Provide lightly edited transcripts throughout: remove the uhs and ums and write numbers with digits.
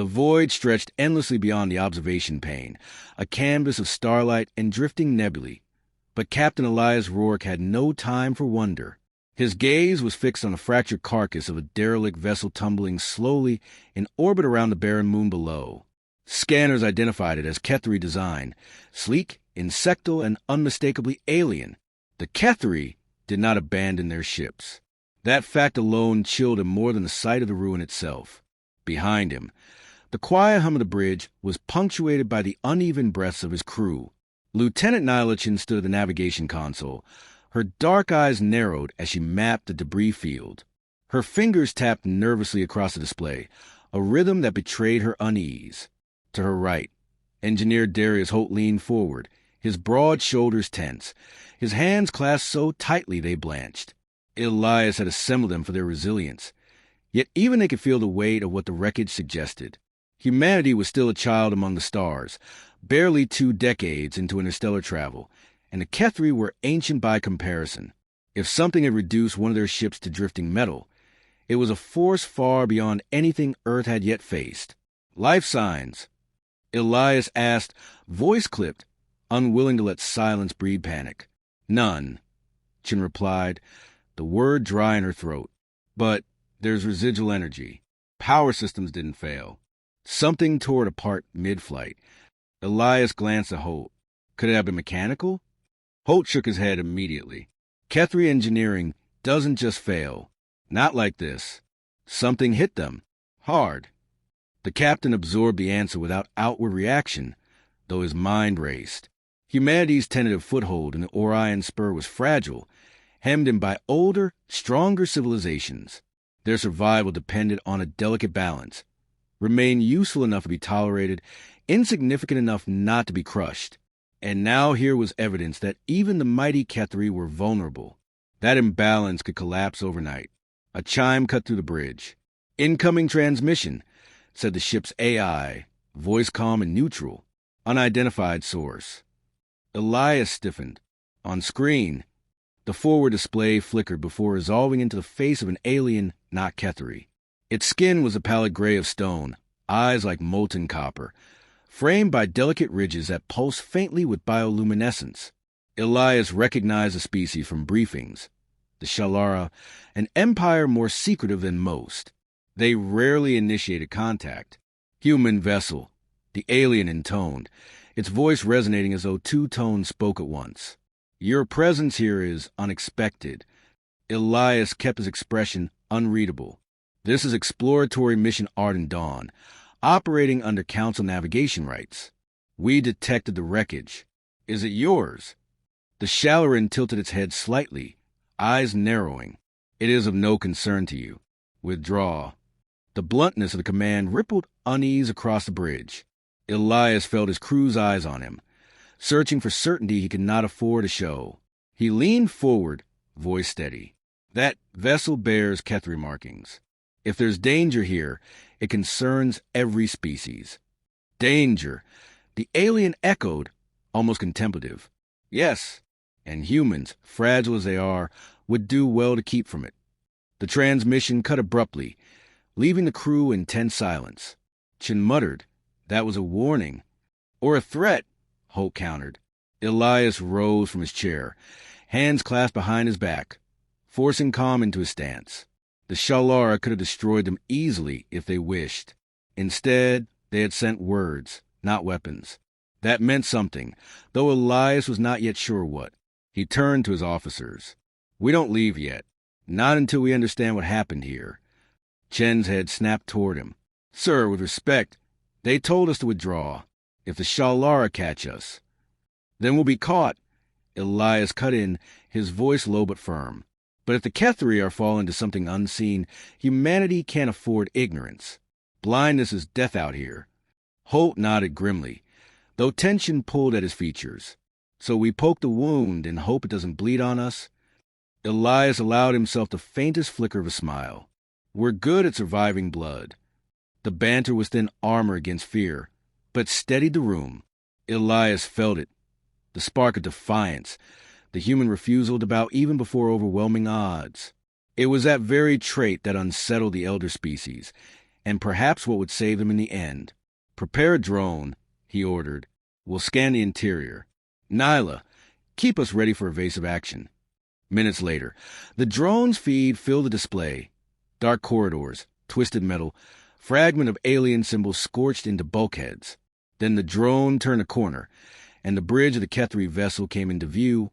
The void stretched endlessly beyond the observation pane, a canvas of starlight and drifting nebulae. But Captain Elias Rourke had no time for wonder. His gaze was fixed on the fractured carcass of a derelict vessel tumbling slowly in orbit around the barren moon below. Scanners identified it as Kethri design, sleek, insectal, and unmistakably alien. The Kethri did not abandon their ships. That fact alone chilled him more than the sight of the ruin itself. Behind him, the quiet hum of the bridge was punctuated by the uneven breaths of his crew. Lieutenant Nyla stood at the navigation console. Her dark eyes narrowed as she mapped the debris field. Her fingers tapped nervously across the display, a rhythm that betrayed her unease. To her right, Engineer Darius Holt leaned forward, his broad shoulders tense, his hands clasped so tightly they blanched. Elias had assembled them for their resilience. Yet even they could feel the weight of what the wreckage suggested. Humanity was still a child among the stars, barely 2 decades into interstellar travel, and the Kethri were ancient by comparison. If something had reduced one of their ships to drifting metal, it was a force far beyond anything Earth had yet faced. Life signs? Elias asked, voice clipped, unwilling to let silence breed panic. None, Chin replied, the word dry in her throat. But there's residual energy. Power systems didn't fail. Something tore it apart mid-flight. Elias glanced at Holt. Could it have been mechanical? Holt shook his head immediately. Kethri engineering doesn't just fail. Not like this. Something hit them. Hard. The captain absorbed the answer without outward reaction, though his mind raced. Humanity's tentative foothold in the Orion Spur was fragile, hemmed in by older, stronger civilizations. Their survival depended on a delicate balance. Remain useful enough to be tolerated, insignificant enough not to be crushed. And now here was evidence that even the mighty Kethri were vulnerable. That imbalance could collapse overnight. A chime cut through the bridge. Incoming transmission, said the ship's AI, voice calm and neutral. Unidentified source. Elias stiffened. On screen, the forward display flickered before resolving into the face of an alien not Kethri. Its skin was a pallid gray of stone, eyes like molten copper, framed by delicate ridges that pulsed faintly with bioluminescence. Elias recognized the species from briefings. The Shalara, an empire more secretive than most. They rarely initiated contact. Human vessel, the alien intoned, its voice resonating as though 2 tones spoke at once. Your presence here is unexpected. Elias kept his expression unreadable. This is exploratory mission Arden Dawn, operating under Council navigation rights. We detected the wreckage. Is it yours? The Shalaran tilted its head slightly, eyes narrowing. It is of no concern to you. Withdraw. The bluntness of the command rippled unease across the bridge. Elias felt his crew's eyes on him, searching for certainty he could not afford to show. He leaned forward, voice steady. That vessel bears Kethri markings. If there's danger here, it concerns every species. Danger, the alien echoed, almost contemplative. Yes, and humans, fragile as they are, would do well to keep from it. The transmission cut abruptly, leaving the crew in tense silence. Chin muttered, that was a warning. Or a threat, Holt countered. Elias rose from his chair, hands clasped behind his back, forcing calm into his stance. The Shalara could have destroyed them easily if they wished. Instead, they had sent words, not weapons. That meant something, though Elias was not yet sure what. He turned to his officers. We don't leave yet. Not until we understand what happened here. Chen's head snapped toward him. Sir, with respect, they told us to withdraw. If the Shalara catch us, then we'll be caught. Elias cut in, his voice low but firm. But if the Kethri are fallen to something unseen, humanity can't afford ignorance. Blindness is death out here. Holt nodded grimly, though tension pulled at his features. So we poke the wound and hope it doesn't bleed on us? Elias allowed himself the faintest flicker of a smile. We're good at surviving blood. The banter was thin armor against fear, but steadied the room. Elias felt it. The spark of defiance, the human refusal to bow even before overwhelming odds. It was that very trait that unsettled the elder species, and perhaps what would save them in the end. "Prepare a drone," he ordered. "We'll scan the interior. Nyla, keep us ready for evasive action." Minutes later, the drone's feed filled the display. Dark corridors, twisted metal, fragment of alien symbols scorched into bulkheads. Then the drone turned a corner, and the bridge of the Kethri vessel came into view,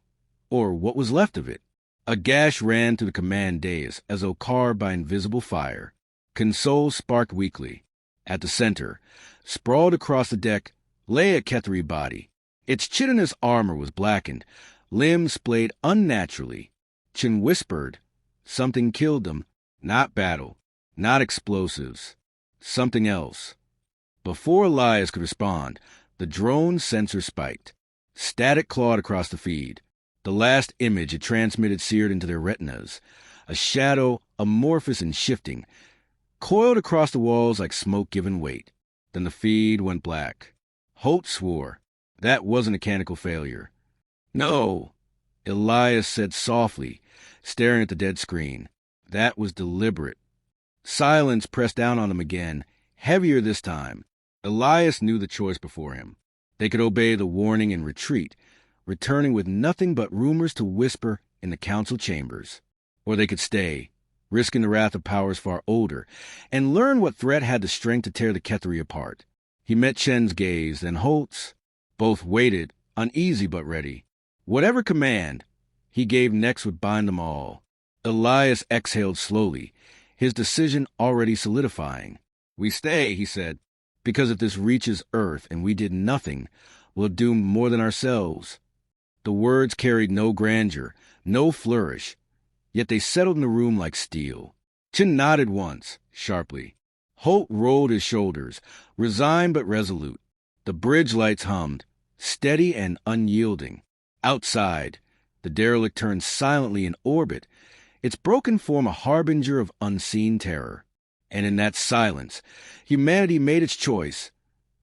or what was left of it. A gash ran through the command dais as though carved by invisible fire. Consoles sparked weakly. At the center, sprawled across the deck, lay a Kethri body. Its chitinous armor was blackened, limbs splayed unnaturally. Chin whispered, "Something killed them. Not battle, not explosives. Something else." Before Elias could respond, the drone's sensor spiked. Static clawed across the feed. The last image it transmitted seared into their retinas. A shadow, amorphous and shifting, coiled across the walls like smoke given weight. Then the feed went black. Holt swore. That wasn't a mechanical failure. "No," Elias said softly, staring at the dead screen. "That was deliberate." Silence pressed down on them again, heavier this time. Elias knew the choice before him. They could obey the warning and retreat, returning with nothing but rumors to whisper in the council chambers. Or they could stay, risking the wrath of powers far older, and learn what threat had the strength to tear the Kethri apart. He met Chen's gaze, then Holt's. Both waited, uneasy but ready. Whatever command he gave next would bind them all. Elias exhaled slowly, his decision already solidifying. "We stay," he said, "because if this reaches Earth and we did nothing, we'll doom more than ourselves." The words carried no grandeur, no flourish, yet they settled in the room like steel. Chin nodded once, sharply. Holt rolled his shoulders, resigned but resolute. The bridge lights hummed, steady and unyielding. Outside, the derelict turned silently in orbit, its broken form a harbinger of unseen terror. And in that silence, humanity made its choice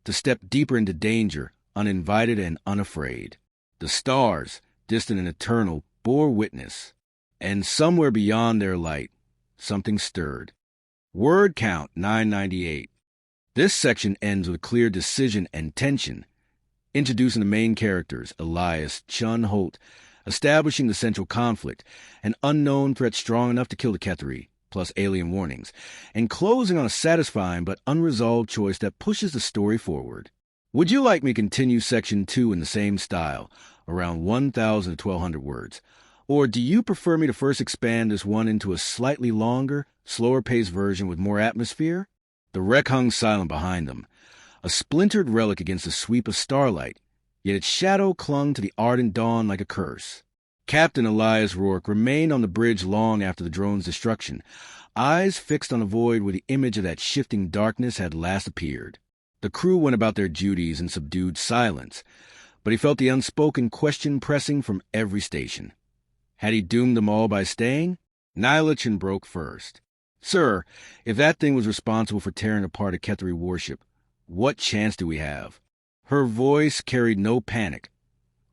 to step deeper into danger, uninvited and unafraid. The stars, distant and eternal, bore witness. And somewhere beyond their light, something stirred. Word count 998. This section ends with clear decision and tension, introducing the main characters, Elias, Chun, Holt, establishing the central conflict, an unknown threat strong enough to kill the Kethri, plus alien warnings, and closing on a satisfying but unresolved choice that pushes the story forward. Would you like me to continue Section 2 in the same style, around 1,000 to 1,200 words? Or do you prefer me to first expand this one into a slightly longer, slower-paced version with more atmosphere? The wreck hung silent behind them, a splintered relic against the sweep of starlight, yet its shadow clung to the ardent dawn like a curse. Captain Elias Rourke remained on the bridge long after the drone's destruction, eyes fixed on the void where the image of that shifting darkness had last appeared. The crew went about their duties in subdued silence, but he felt the unspoken question pressing from every station. Had he doomed them all by staying? Nyla broke first. "Sir, if that thing was responsible for tearing apart a Kethri warship, what chance do we have?" Her voice carried no panic,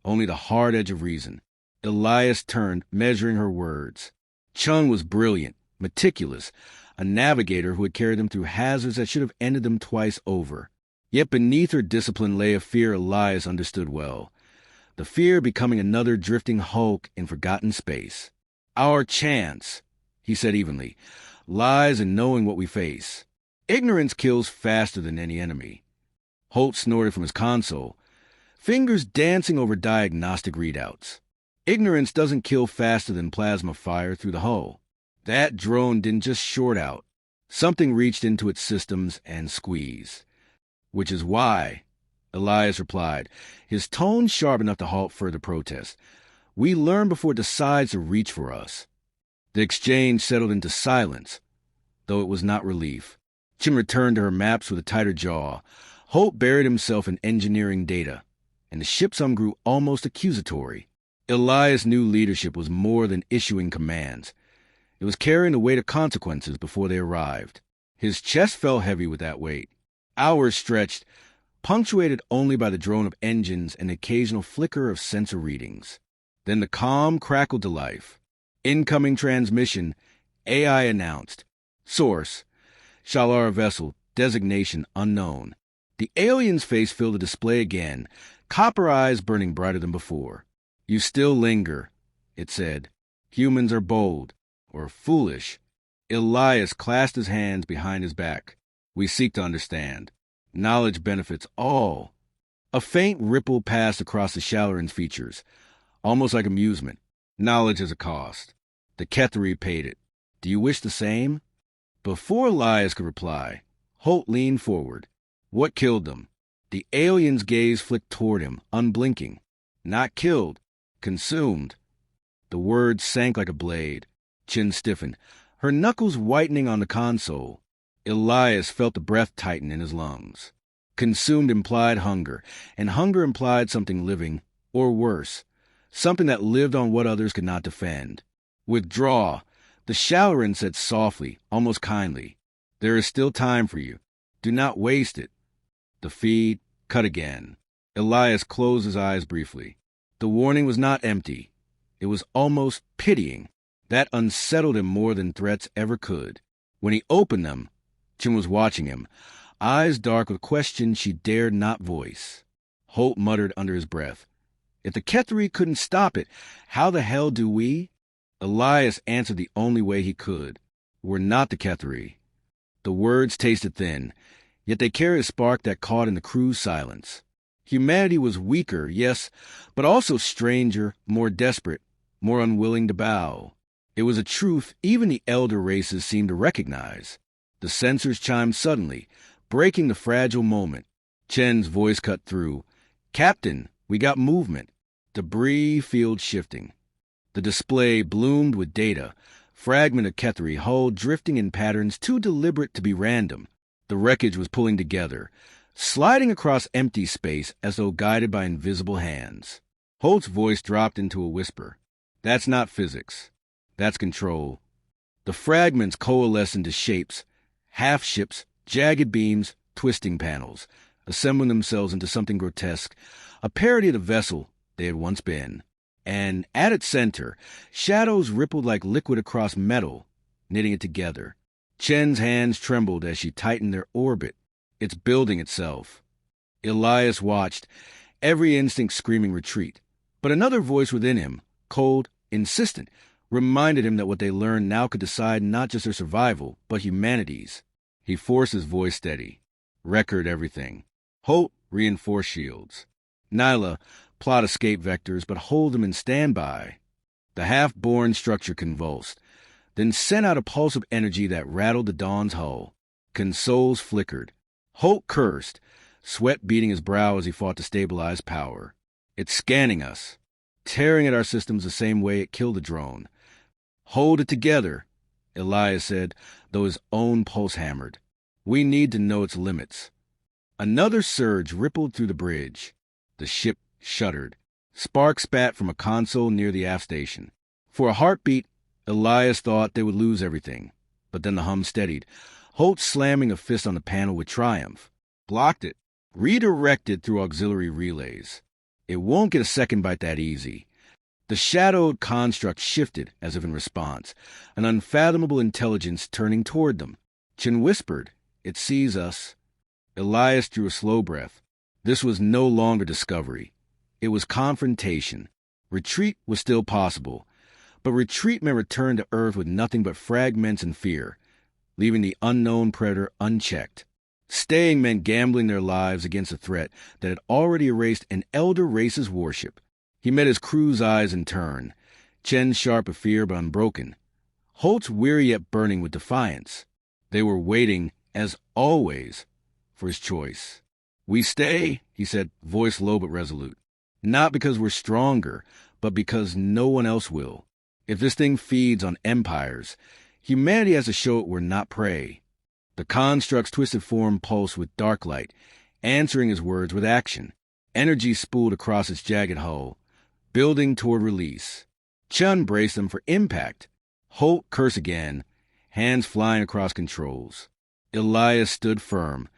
only the hard edge of reason. Elias turned, measuring her words. Chun was brilliant, meticulous, a navigator who had carried them through hazards that should have ended them twice over. Yet beneath her discipline lay a fear Elias understood well. The fear of becoming another drifting hulk in forgotten space. "Our chance," he said evenly, "lies in knowing what we face. Ignorance kills faster than any enemy." Holt snorted from his console, fingers dancing over diagnostic readouts. "Ignorance doesn't kill faster than plasma fire through the hull. That drone didn't just short out. Something reached into its systems and squeezed. Which is why," Elias replied, his tone sharp enough to halt further protest, "we learn before it decides to reach for us." The exchange settled into silence, though it was not relief. Jim returned to her maps with a tighter jaw. Holt buried himself in engineering data, and the ship's hum grew almost accusatory. Elias' new leadership was more than issuing commands. It was carrying the weight of consequences before they arrived. His chest felt heavy with that weight. Hours stretched, punctuated only by the drone of engines and the occasional flicker of sensor readings. Then the calm crackled to life. "Incoming transmission," AI announced. "Source, Shalara vessel, designation unknown. The alien's face filled the display again, copper eyes burning brighter than before. You still linger, it said. Humans are bold, or foolish. Elias clasped his hands behind his back. We seek to understand. Knowledge benefits all. A faint ripple passed across the Shalaran's features, almost like amusement. Knowledge has a cost. The Ketheri paid it. Do you wish the same? Before Elias could reply, Holt leaned forward. What killed them? The alien's gaze flicked toward him, unblinking. Not killed. Consumed. The words sank like a blade. Chin stiffened, her knuckles whitening on the console. Elias felt the breath tighten in his lungs. Consumed implied hunger, and hunger implied something living, or worse, something that lived on what others could not defend. Withdraw, the Shalaran said softly, almost kindly. There is still time for you. Do not waste it. The feed cut again. Elias closed his eyes briefly. The warning was not empty. It was almost pitying. That unsettled him more than threats ever could. When he opened them, Chin was watching him, eyes dark with questions she dared not voice. Holt muttered under his breath, If the Ketheri couldn't stop it, how the hell do we? Elias answered the only way he could. We're not the Ketheri. The words tasted thin, yet they carried a spark that caught in the crew's silence. Humanity was weaker, yes, but also stranger, more desperate, more unwilling to bow. It was a truth even the elder races seemed to recognize. The sensors chimed suddenly, breaking the fragile moment. Chen's voice cut through. Captain, we got movement. Debris field shifting. The display bloomed with data, fragment of Ketheri hull drifting in patterns too deliberate to be random. The wreckage was pulling together, sliding across empty space as though guided by invisible hands. Holt's voice dropped into a whisper. That's not physics. That's control. The fragments coalesced into shapes, half-ships, jagged beams, twisting panels, assembling themselves into something grotesque, a parody of the vessel they had once been. And at its center, shadows rippled like liquid across metal, knitting it together. Chen's hands trembled as she tightened their orbit. It's building itself. Elias watched, every instinct screaming retreat. But another voice within him, cold, insistent, reminded him that what they learned now could decide not just their survival, but humanity's. He forced his voice steady. Record everything. Holt, reinforce shields. Nyla, plot escape vectors, but hold them in standby. The half-born structure convulsed, then sent out a pulse of energy that rattled the Dawn's hull. Consoles flickered. Holt cursed, sweat beading his brow as he fought to stabilize power. It's scanning us, tearing at our systems the same way it killed the drone. Hold it together, Elias said, though his own pulse hammered. We need to know its limits. Another surge rippled through the bridge. The ship shuddered. Sparks spat from a console near the aft station. For a heartbeat, Elias thought they would lose everything. But then the hum steadied, Holt slamming a fist on the panel with triumph. Blocked it. Redirected through auxiliary relays. It won't get a second bite that easy. The shadowed construct shifted as if in response, an unfathomable intelligence turning toward them. Chin whispered, It sees us. Elias drew a slow breath. This was no longer discovery. It was confrontation. Retreat was still possible, but retreat meant return to Earth with nothing but fragments and fear, leaving the unknown predator unchecked. Staying meant gambling their lives against a threat that had already erased an elder race's warship. He met his crew's eyes in turn, Chen sharp of fear but unbroken. Holt's weary yet burning with defiance. They were waiting, as always, for his choice. We stay, he said, voice low but resolute. Not because we're stronger, but because no one else will. If this thing feeds on empires, humanity has to show it we're not prey. The construct's twisted form pulsed with dark light, answering his words with action. Energy spooled across its jagged hull, building toward release. Chun braced them for impact. Holt cursed again, hands flying across controls. Elias stood firm,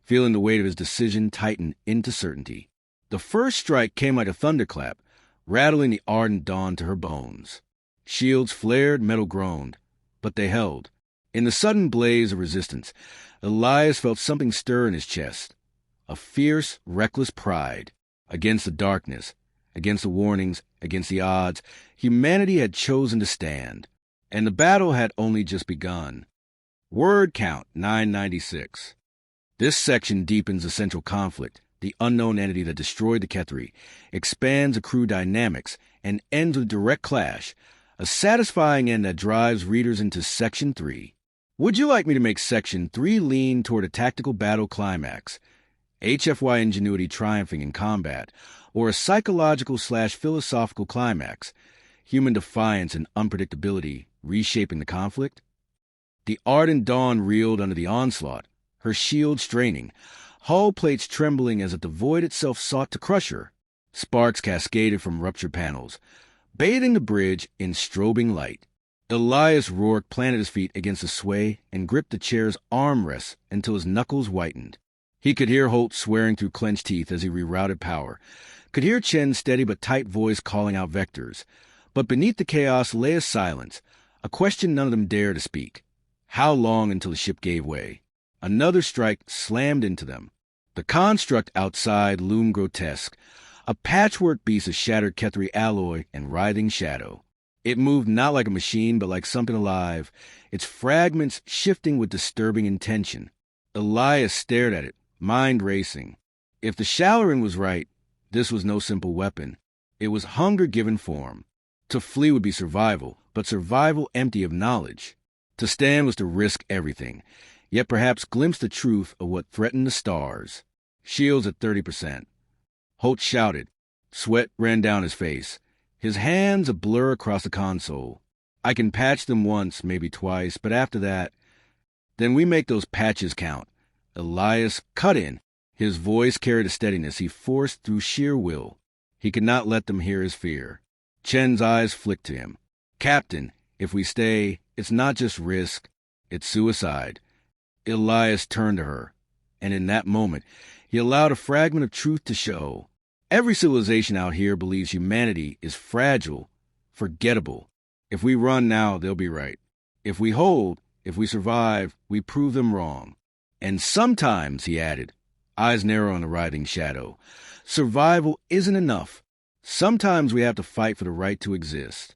feeling the weight of his decision tighten into certainty. The first strike came like a thunderclap, rattling the ardent dawn to her bones. Shields flared, metal groaned, but they held. In the sudden blaze of resistance, Elias felt something stir in his chest. A fierce, reckless pride. Against the darkness, against the warnings, against the odds, humanity had chosen to stand. And the battle had only just begun. Word count 996. This section deepens the central conflict, the unknown entity that destroyed the Kethri, expands the crew dynamics, and ends with direct clash, a satisfying end that drives readers into Section 3. Would you like me to make Section 3 lean toward a tactical battle climax, HFY ingenuity triumphing in combat, or a psychological/philosophical climax, human defiance and unpredictability reshaping the conflict? The ardent dawn reeled under the onslaught, her shield straining, hull plates trembling as if the void itself sought to crush her. Sparks cascaded from ruptured panels, bathing the bridge in strobing light. Elias Rourke planted his feet against the sway and gripped the chair's armrests until his knuckles whitened. He could hear Holt swearing through clenched teeth as he rerouted power, could hear Chen's steady but tight voice calling out vectors. But beneath the chaos lay a silence, a question none of them dared to speak. How long until the ship gave way? Another strike slammed into them. The construct outside loomed grotesque, a patchwork piece of shattered Kethri alloy and writhing shadow. It moved not like a machine, but like something alive, its fragments shifting with disturbing intention. Elias stared at it, mind racing. If the Shalaran was right, this was no simple weapon. It was hunger given form. To flee would be survival, but survival empty of knowledge. To stand was to risk everything, yet perhaps glimpse the truth of what threatened the stars. Shields at 30%. Holt shouted. Sweat ran down his face, his hands a blur across the console. I can patch them once, maybe twice, but after that, then we make those patches count. Elias cut in. His voice carried a steadiness he forced through sheer will. He could not let them hear his fear. Chen's eyes flicked to him. Captain, if we stay, it's not just risk, it's suicide. Elias turned to her, and in that moment, he allowed a fragment of truth to show. Every civilization out here believes humanity is fragile, forgettable. If we run now, they'll be right. If we hold, if we survive, we prove them wrong. And sometimes, he added, eyes narrow on the writhing shadow, survival isn't enough. Sometimes we have to fight for the right to exist.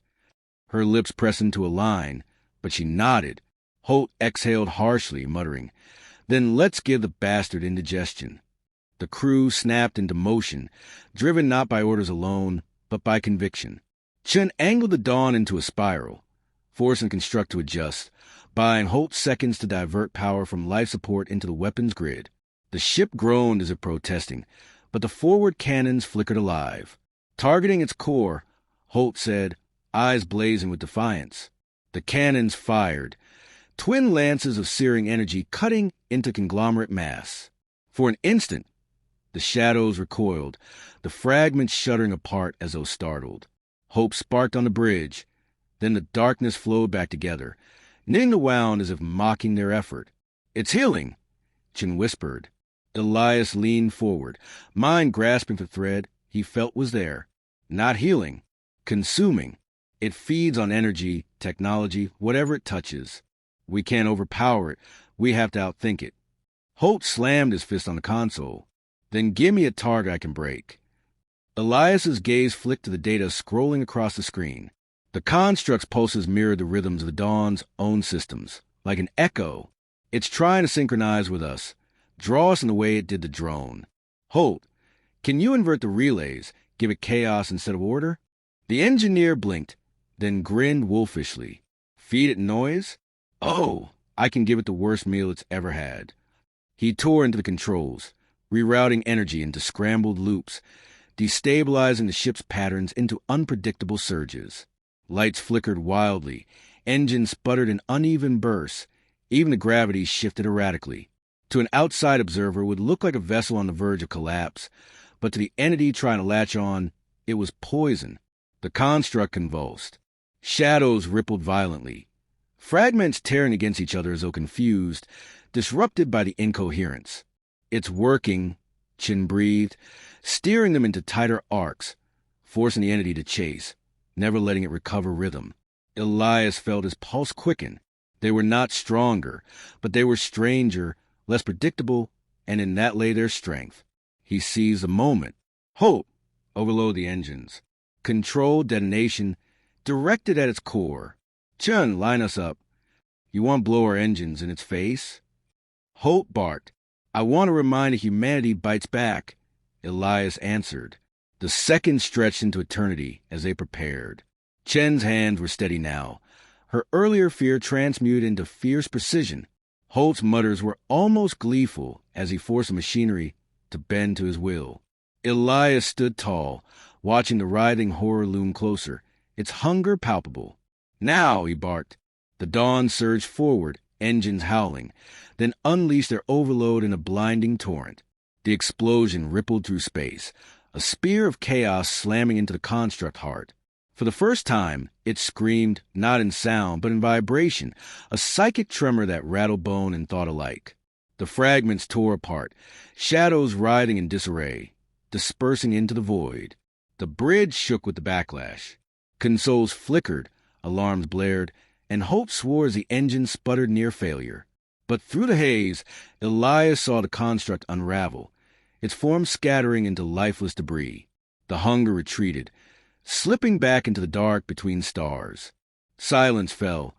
Her lips pressed into a line, but she nodded. Holt exhaled harshly, muttering, Then let's give the bastard indigestion. The crew snapped into motion, driven not by orders alone, but by conviction. Chen angled the Dawn into a spiral, forcing Construct to adjust, buying Holt seconds to divert power from life support into the weapons grid. The ship groaned as if protesting, but the forward cannons flickered alive. Targeting its core, Holt said, eyes blazing with defiance. The cannons fired, twin lances of searing energy cutting into conglomerate mass. For an instant, the shadows recoiled, the fragments shuddering apart as though startled. Hope sparked on the bridge. Then the darkness flowed back together, knitting the wound as if mocking their effort. It's healing, Chen whispered. Elias leaned forward, mind grasping for thread he felt was there. Not healing, consuming. It feeds on energy, technology, whatever it touches. We can't overpower it. We have to outthink it. Holt slammed his fist on the console. Then give me a target I can break. Elias's gaze flicked to the data scrolling across the screen. The construct's pulses mirrored the rhythms of the Dawn's own systems, like an echo. It's trying to synchronize with us, draw us in the way it did the drone. Holt, can you invert the relays, give it chaos instead of order? The engineer blinked, then grinned wolfishly. Feed it noise? Oh, I can give it the worst meal it's ever had. He tore into the controls, rerouting energy into scrambled loops, destabilizing the ship's patterns into unpredictable surges. Lights flickered wildly, engines sputtered in uneven bursts, even the gravity shifted erratically. To an outside observer, it would look like a vessel on the verge of collapse, but to the entity trying to latch on, it was poison. The construct convulsed. Shadows rippled violently, fragments tearing against each other as though confused, disrupted by the incoherence. It's working, Chin breathed, steering them into tighter arcs, forcing the entity to chase, never letting it recover rhythm. Elias felt his pulse quicken. They were not stronger, but they were stranger, less predictable, and in that lay their strength. He seized the moment. Hope! Overload the engines. Controlled detonation, directed at its core. Chun, line us up. You want to blow our engines in its face? Hope barked. I want to remind that humanity bites back. Elias answered. The seconds stretched into eternity as they prepared. Chen's hands were steady now. Her earlier fear transmuted into fierce precision. Holt's mutters were almost gleeful as he forced the machinery to bend to his will. Elias stood tall, watching the writhing horror loom closer, its hunger palpable. Now, he barked. The dawn surged forward, engines howling, then unleashed their overload in a blinding torrent. The explosion rippled through space, a spear of chaos slamming into the construct heart. For the first time, it screamed, not in sound, but in vibration, a psychic tremor that rattled bone and thought alike. The fragments tore apart, shadows writhing in disarray, dispersing into the void. The bridge shook with the backlash. Consoles flickered, alarms blared, and hope swore as the engine sputtered near failure. But through the haze, Elias saw the construct unravel, its form scattering into lifeless debris. The hunger retreated, slipping back into the dark between stars. Silence fell,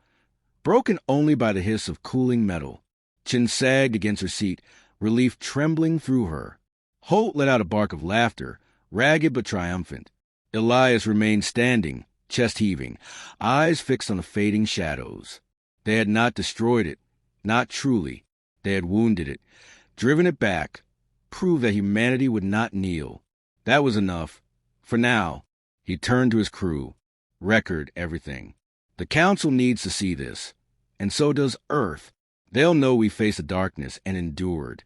broken only by the hiss of cooling metal. Chin sagged against her seat, relief trembling through her. Holt let out a bark of laughter, ragged but triumphant. Elias remained standing, chest heaving, eyes fixed on the fading shadows. They had not destroyed it, not truly. They had wounded it, driven it back, proved that humanity would not kneel. That was enough. For now. He turned to his crew. Record everything. The Council needs to see this. And so does Earth. They'll know we faced the darkness and endured.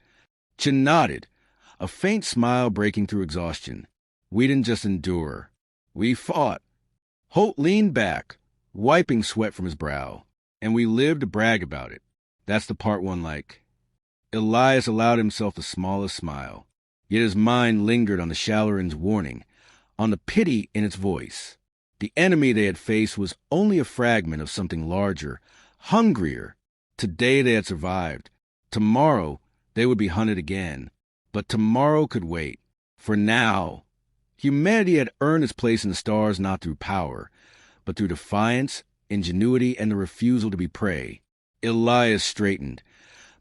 Chin nodded, a faint smile breaking through exhaustion. We didn't just endure. We fought. Holt leaned back, wiping sweat from his brow. And we lived to brag about it. That's the part one like. Elias allowed himself the smallest smile. Yet his mind lingered on the Shalaran's warning, on the pity in its voice. The enemy they had faced was only a fragment of something larger, hungrier. Today they had survived. Tomorrow they would be hunted again. But tomorrow could wait. For now, humanity had earned its place in the stars not through power, but through defiance, ingenuity, and the refusal to be prey. Elias straightened,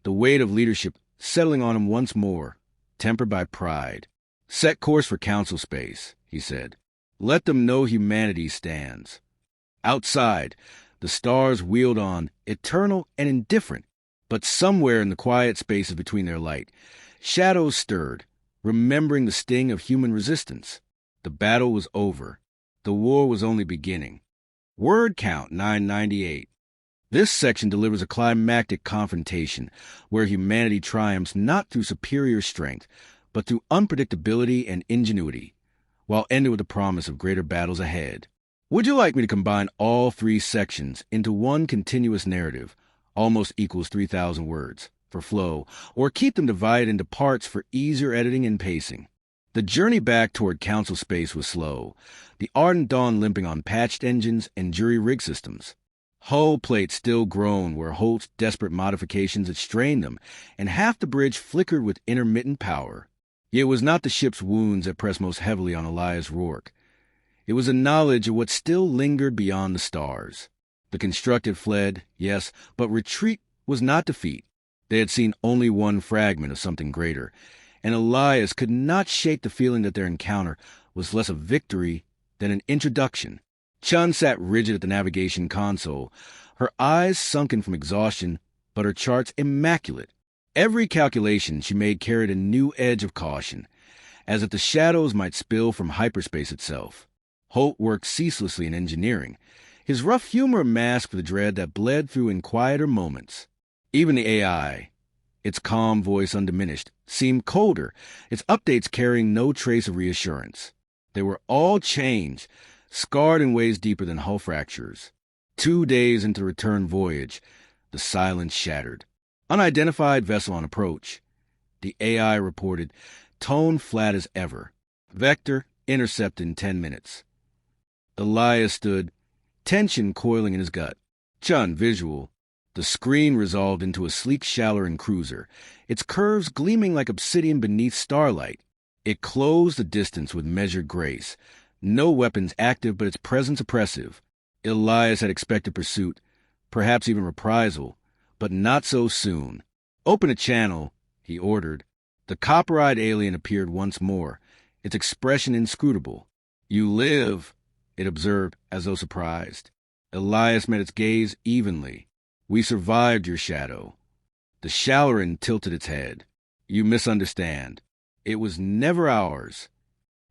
the weight of leadership settling on him once more, tempered by pride. Set course for council space, he said. Let them know humanity stands. Outside, the stars wheeled on, eternal and indifferent, but somewhere in the quiet spaces between their light, shadows stirred, remembering the sting of human resistance. The battle was over. The war was only beginning. Word count 998. This section delivers a climactic confrontation where humanity triumphs not through superior strength, but through unpredictability and ingenuity, while ending with the promise of greater battles ahead. Would you like me to combine all three sections into one continuous narrative, almost equals 3,000 words, for flow, or keep them divided into parts for easier editing and pacing? The journey back toward council space was slow, the ardent dawn limping on patched engines and jury rig systems. Hull plates still groaned where Holt's desperate modifications had strained them, and half the bridge flickered with intermittent power. Yet it was not the ship's wounds that pressed most heavily on Elias Rourke. It was a knowledge of what still lingered beyond the stars. The construct had fled, yes, but retreat was not defeat. They had seen only one fragment of something greater, and Elias could not shake the feeling that their encounter was less a victory than an introduction. Chun sat rigid at the navigation console, her eyes sunken from exhaustion, but her charts immaculate. Every calculation she made carried a new edge of caution, as if the shadows might spill from hyperspace itself. Holt worked ceaselessly in engineering, his rough humor masked the dread that bled through in quieter moments. Even the AI, its calm voice undiminished, seemed colder, its updates carrying no trace of reassurance. They were all changed, scarred in ways deeper than hull fractures. 2 days into the return voyage, the silence shattered. Unidentified vessel on approach. The AI reported, tone flat as ever. Vector intercepted in 10 minutes. Elias stood, tension coiling in his gut. Chun, visual. The screen resolved into a sleek Shalaran cruiser, its curves gleaming like obsidian beneath starlight. It closed the distance with measured grace. No weapons active, but its presence oppressive. Elias had expected pursuit, perhaps even reprisal, but not so soon. "Open a channel," he ordered. The copper-eyed alien appeared once more, its expression inscrutable. "You live," it observed, as though surprised. Elias met its gaze evenly. "We survived your shadow." The Shalaran tilted its head. "You misunderstand. It was never ours."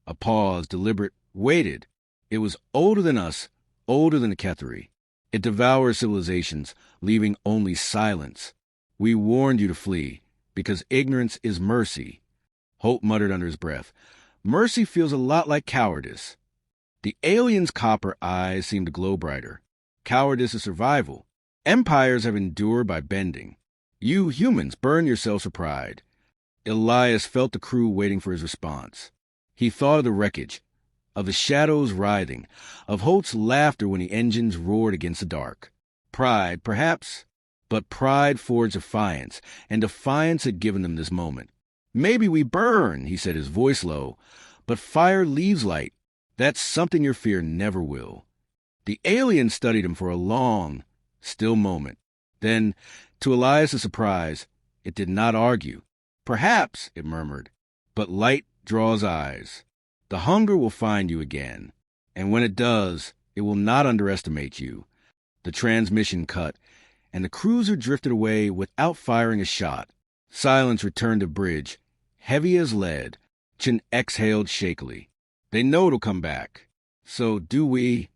A pause, deliberate, waited. "It was older than us, older than the Ketheri. It devours civilizations, leaving only silence. We warned you to flee, because ignorance is mercy." Holt muttered under his breath. "Mercy feels a lot like cowardice." The alien's copper eyes seemed to glow brighter. "Cowardice is survival. Empires have endured by bending. You humans burn yourselves for pride." Elias felt the crew waiting for his response. He thought of the wreckage, of the shadows writhing, of Holt's laughter when the engines roared against the dark. Pride, perhaps, but pride forged defiance, and defiance had given them this moment. "Maybe we burn," he said, his voice low, "but fire leaves light. That's something your fear never will." The alien studied him for a long, still moment. Then, to Elias' surprise, it did not argue. "Perhaps," it murmured, "but light draws eyes. The hunger will find you again, and when it does, it will not underestimate you." The transmission cut, and the cruiser drifted away without firing a shot. Silence returned to bridge, heavy as lead. Chin exhaled shakily. "They know it'll come back. So do we."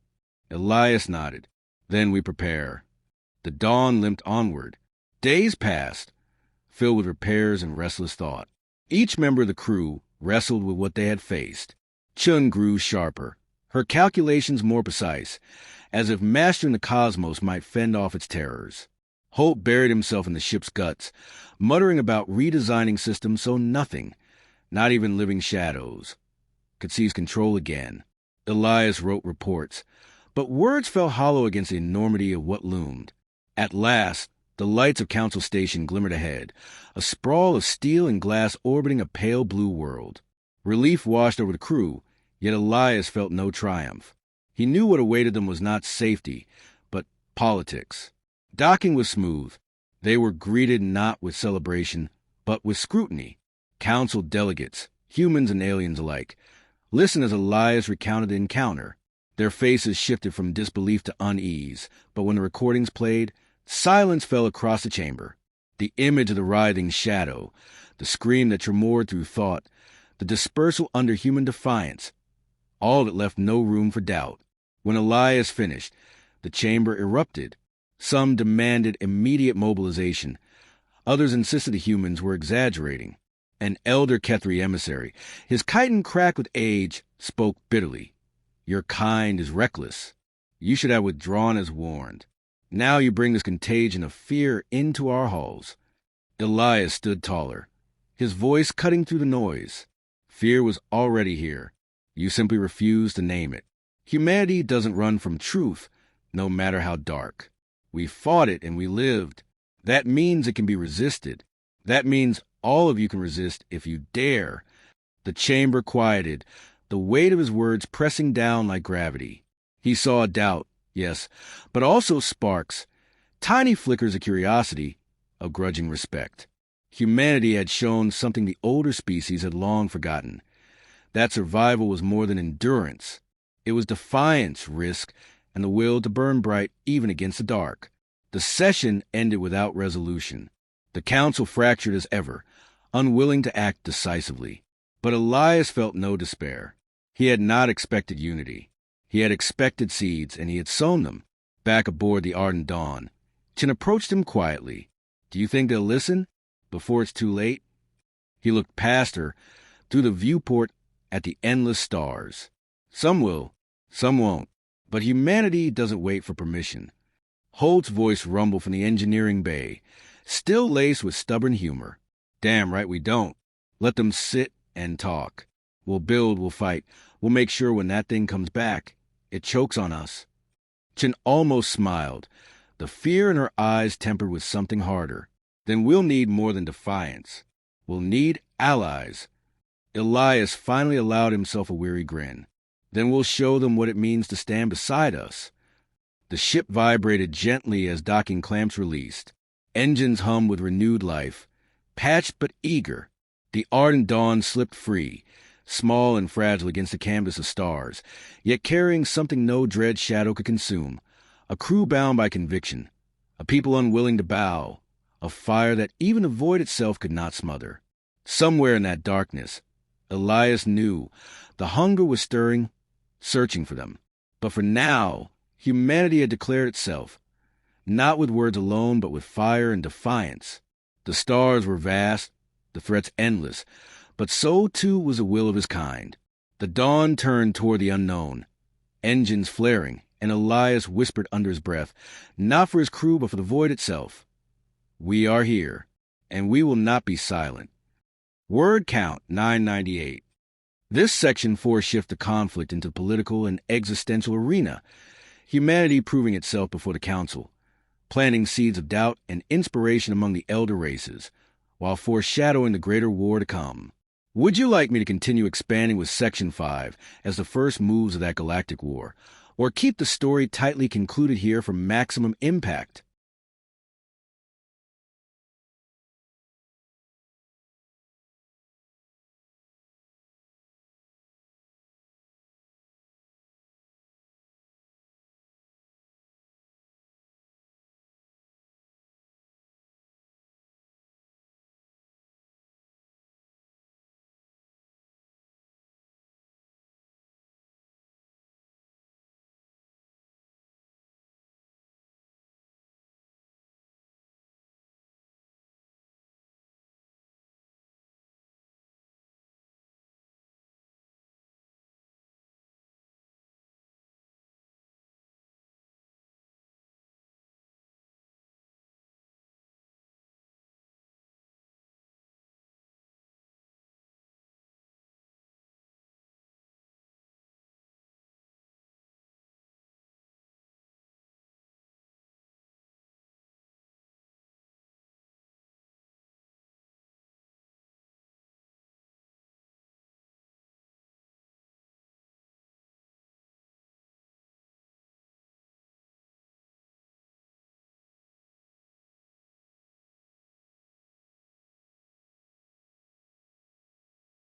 Elias nodded. "Then we prepare." The dawn limped onward. Days passed, filled with repairs and restless thought. Each member of the crew wrestled with what they had faced. Chun grew sharper, her calculations more precise, as if mastering the cosmos might fend off its terrors. Holt buried himself in the ship's guts, muttering about redesigning systems so nothing, not even living shadows, could seize control again. Elias wrote reports, but words fell hollow against the enormity of what loomed. At last, the lights of Council Station glimmered ahead, a sprawl of steel and glass orbiting a pale blue world. Relief washed over the crew, yet Elias felt no triumph. He knew what awaited them was not safety, but politics. Docking was smooth. They were greeted not with celebration, but with scrutiny. Council delegates, humans and aliens alike, listened as Elias recounted the encounter. Their faces shifted from disbelief to unease, but when the recordings played, silence fell across the chamber. The image of the writhing shadow, the scream that tremored through thought, the dispersal under human defiance, all that left no room for doubt. When Elias finished, the chamber erupted. Some demanded immediate mobilization. Others insisted the humans were exaggerating. An elder Kethri emissary, his chitin cracked with age, spoke bitterly. "Your kind is reckless. You should have withdrawn as warned. Now you bring this contagion of fear into our halls." Elias stood taller, his voice cutting through the noise. "Fear was already here. You simply refused to name it. Humanity doesn't run from truth, no matter how dark. We fought it and we lived. That means it can be resisted. That means all of you can resist if you dare." The chamber quieted, the weight of his words pressing down like gravity. He saw doubt, yes, but also sparks, tiny flickers of curiosity, of grudging respect. Humanity had shown something the older species had long forgotten. That survival was more than endurance. It was defiance, risk, and the will to burn bright even against the dark. The session ended without resolution. The council fractured as ever, unwilling to act decisively. But Elias felt no despair. He had not expected unity. He had expected seeds, and he had sown them. Back aboard the Ardent Dawn, Chin approached him quietly. "Do you think they'll listen? Before it's too late?" He looked past her, through the viewport at the endless stars. "Some will, some won't. But humanity doesn't wait for permission." Holt's voice rumbled from the engineering bay, still laced with stubborn humor. "Damn right we don't. Let them sit and talk. We'll build, we'll fight. We'll make sure when that thing comes back, it chokes on us." Chin almost smiled, the fear in her eyes tempered with something harder. Then we'll need more than defiance. We'll need allies. Elias finally allowed himself a weary grin. Then we'll show them what it means to stand beside us. The ship vibrated gently as docking clamps released. Engines hummed with renewed life. Patched but eager, the ardent dawn slipped free, small and fragile against a canvas of stars, yet carrying something no dread shadow could consume. A crew bound by conviction, a people unwilling to bow, a fire that even the void itself could not smother. Somewhere in that darkness, Elias knew the hunger was stirring, searching for them. But for now, humanity had declared itself, not with words alone, but with fire and defiance. The stars were vast, the threats endless, but so too was the will of his kind. The dawn turned toward the unknown, engines flaring, and Elias whispered under his breath, not for his crew but for the void itself, "We are here, and we will not be silent." Word count 998. This section foreshifted the conflict into the political and existential arena, humanity proving itself before the council, planting seeds of doubt and inspiration among the elder races, while foreshadowing the greater war to come. Would you like me to continue expanding with Section 5 as the first moves of that galactic war, or keep the story tightly concluded here for maximum impact?